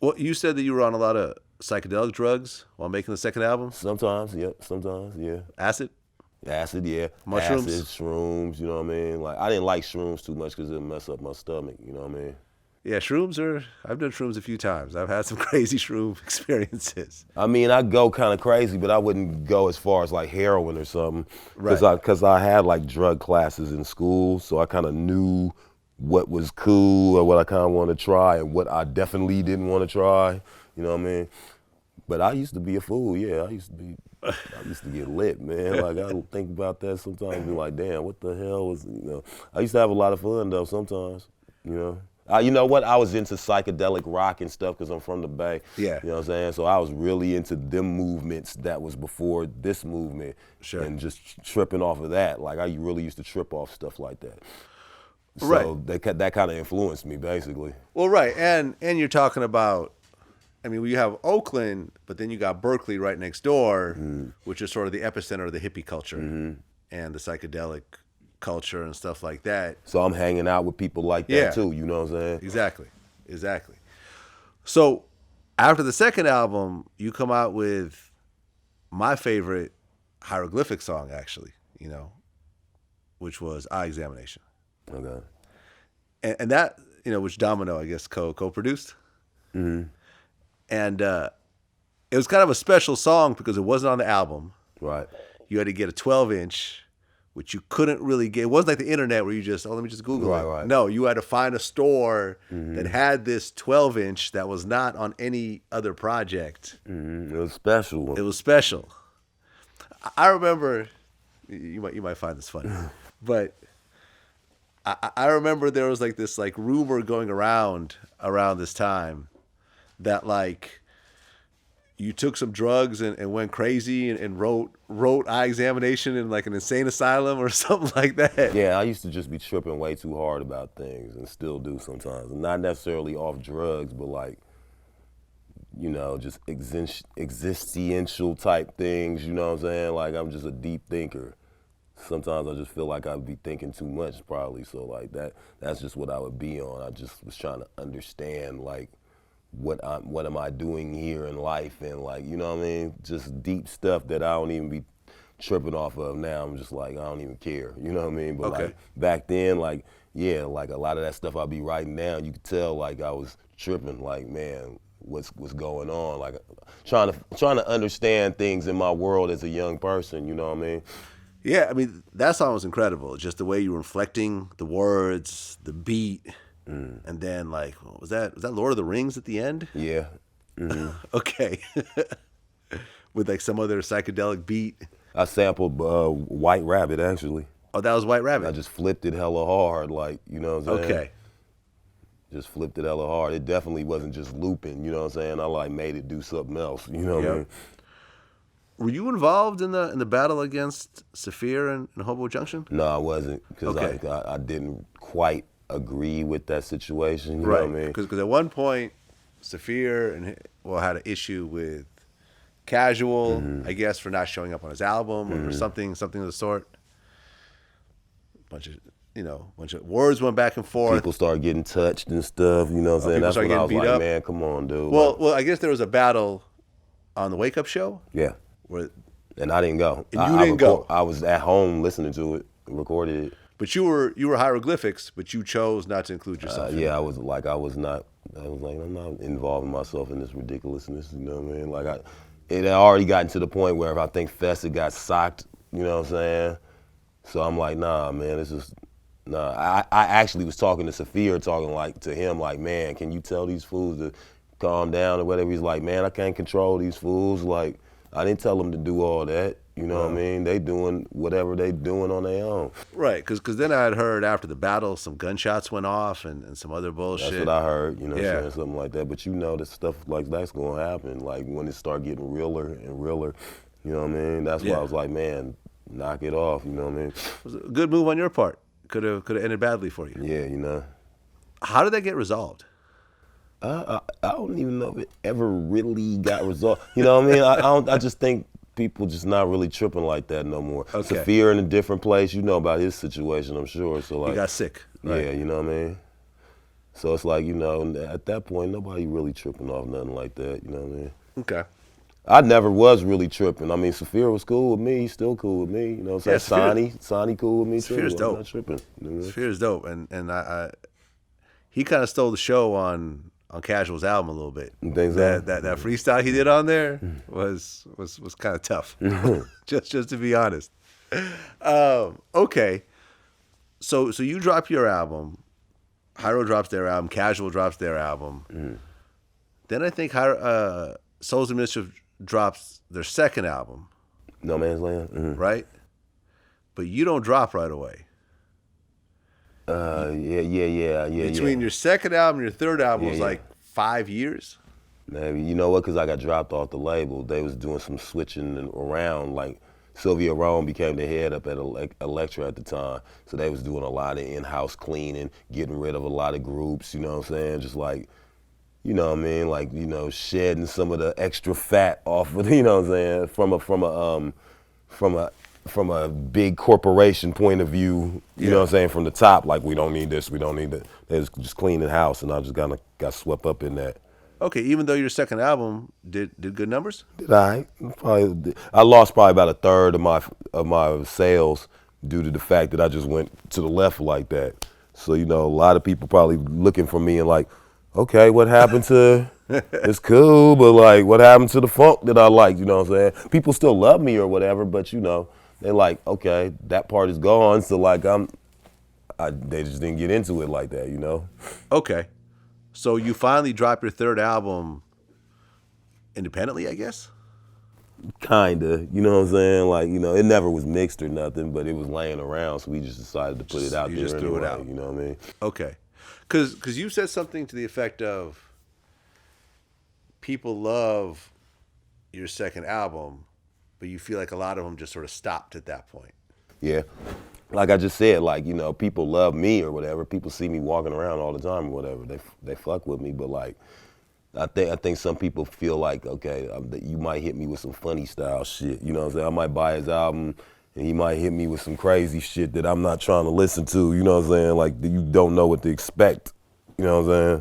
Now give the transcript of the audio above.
Well, you said that you were on a lot of psychedelic drugs while making the second album. Sometimes, yep. Sometimes, yeah. Acid, Acid, yeah. mushrooms. Acid, shrooms. You know what I mean? Like I didn't like shrooms too much because it mess up my stomach. You know what I mean? Yeah, shrooms are. I've done shrooms a few times. I've had some crazy shroom experiences. I mean, I go kind of crazy, but I wouldn't go as far as like heroin or something. Right. Because I had like drug classes in school, so I kind of knew what was cool or what I kind of wanted to try and what I definitely didn't want to try. You know what I mean? But I used to be a fool. Yeah, I used to get lit, man. Like I think about that sometimes, and be like, damn, what the hell was, you know? I used to have a lot of fun though sometimes, you know. You know what? I was into psychedelic rock and stuff because I'm from the Bay. Yeah. You know what I'm saying? So I was really into them movements that was before this movement. Sure. And just tripping off of that. Like I really used to trip off stuff like that. So Right. that kind of influenced me basically. Well, right, and you're talking about. I mean, you have Oakland, but then you got Berkeley right next door, which is sort of the epicenter of the hippie culture and the psychedelic culture and stuff like that. So I'm hanging out with people like that Yeah. too, you know what I'm saying? Exactly. So after the second album, you come out with my favorite Hieroglyphics song, actually, which was Eye Examination. Okay. And that, which Domino, I guess, co-produced. Mm-hmm. And it was kind of a special song because it wasn't on the album. Right. You had to get a 12-inch, which you couldn't really get. It wasn't like the internet where you just, let me just Google it. Right. No, you had to find a store that had this 12-inch that was not on any other project. Mm-hmm. It was special. It was special. I remember, you might find this funny, but I remember there was like this like rumor going around this time that like you took some drugs and went crazy and wrote Eye Examination in like an insane asylum or something like that. Yeah, I used to just be tripping way too hard about things and still do sometimes. Not necessarily off drugs, but like, just existential type things, you know what I'm saying? Like I'm just a deep thinker. Sometimes I just feel like I'd be thinking too much probably. So like that's just what I would be on. I just was trying to understand like, what am I doing here in life, and like, you know what I mean, just deep stuff that I don't even be tripping off of now. I'm just like, I don't even care, you know what I mean? But Okay. like back then, like, yeah, like a lot of that stuff I be writing down, you could tell like I was tripping, like, man, what's going on, like trying to understand things in my world as a young person, you know what I mean? Yeah, I mean, that song was incredible. Just the way you were inflecting the words, the beat. And then, like, was that Lord of the Rings at the end? Yeah. Mm-hmm. Okay. With like some other psychedelic beat. I sampled White Rabbit actually. Oh, that was White Rabbit. I just flipped it hella hard, like, you know what I'm saying? Okay. Just flipped it hella hard. It definitely wasn't just looping, you know what I'm saying? I like made it do something else, you know what I mean? Were you involved in the battle against Saafir and Hobo Junction? No, I wasn't, because Okay. I didn't quite agree with that situation, you know Right. what I mean? Because at one point, Saafir had an issue with Casual, I guess, for not showing up on his album or something of the sort. Bunch of words went back and forth. People started getting touched and stuff, you know what I'm saying? people That's started when I was getting beat like, up? man, come on, dude. Well, I guess there was a battle on the Wake Up Show Yeah, where, and I didn't go. And you didn't go? I was at home listening to it, recorded it. but you were Hieroglyphics, but you chose not to include yourself. Yeah, I was like, I'm not involving myself in this ridiculousness, you know what I mean? Like, it had already gotten to the point where if I think Festa got socked, you know what I'm saying? So I'm like, nah, man, this is, nah. I actually was talking to Saafir, talking like to him, like, man, can you tell these fools to calm down or whatever? He's like, man, I can't control these fools. Like, I didn't tell them to do all that. You know what I mean? They doing whatever they doing on their own. Right, because then I had heard after the battle some gunshots went off and some other bullshit. That's what I heard, you know what Yeah. I'm saying? Something like that. But you know that stuff like that's going to happen. Like when it start getting realer and realer, you know what I mean? That's why I was like, man, knock it off, you know what I mean? It was a good move on your part. Could have ended badly for you. Yeah, you know. How did that get resolved? I don't even know if it ever really got resolved. You know what I mean? I just think people just not really tripping like that no more. Okay. Saafir in a different place, you know about his situation, I'm sure. So like, You got sick. Right? yeah, you know what I mean? So it's like, you know, at that point, nobody really tripping off nothing like that, you know what I mean? Okay. I never was really tripping. I mean, Saafir was cool with me. He's still cool with me. You know what I'm Yeah, saying? Sonny cool with me too. Saafir's I'm dope. not tripping. You know? Saafir's dope, and I he kind of stole the show on Casual's album a little bit. You think so? That freestyle he did on there was kind of tough. just to be honest. Okay, so you drop your album, Hiero drops their album, Casual drops their album. Then I think Souls of Mischief drops their second album, No Man's Land? right? But you don't drop right away. Yeah. Between your second album and your third album was Yeah. like 5 years. Maybe. You know what? Because I got dropped off the label. They was doing some switching around. Like, Sylvia Rome became the head up at Elektra at the time. So they was doing a lot of in-house cleaning, getting rid of a lot of groups, you know what I'm saying? Just like, you know what I mean? Like, you know, shedding some of the extra fat off of, you know what I'm saying? From a big corporation point of view, you know what I'm saying? From the top, like, we don't need this, we don't need that. They was just cleaning house, and I just got swept up in that. Okay, even though your second album did good numbers. Did I? I lost probably about a third of my sales due to the fact that I just went to the left like that. So, you know, a lot of people probably looking for me and like, okay, what happened to, it's cool, but like, what happened to the funk that I liked, you know what I'm saying? People still love me or whatever, but you know, they're like, okay, that part is gone, so like they just didn't get into it like that, you know? Okay, so you finally dropped your third album independently, I guess. Kinda, you know what I'm saying? Like, you know, it never was mixed or nothing, but it was laying around, so we just decided to put it out You there just threw it anyway, out. you know what I mean? Okay, because you said something to the effect of people love your second album, but you feel like a lot of them just sort of stopped at that point. Yeah. Like I just said, like, you know, people love me or whatever. People see me walking around all the time or whatever. They fuck with me, but like, I think some people feel like, okay, that you might hit me with some funny style shit. You know what I'm saying? I might buy his album and he might hit me with some crazy shit that I'm not trying to listen to. You know what I'm saying? Like, you don't know what to expect. You know what I'm saying?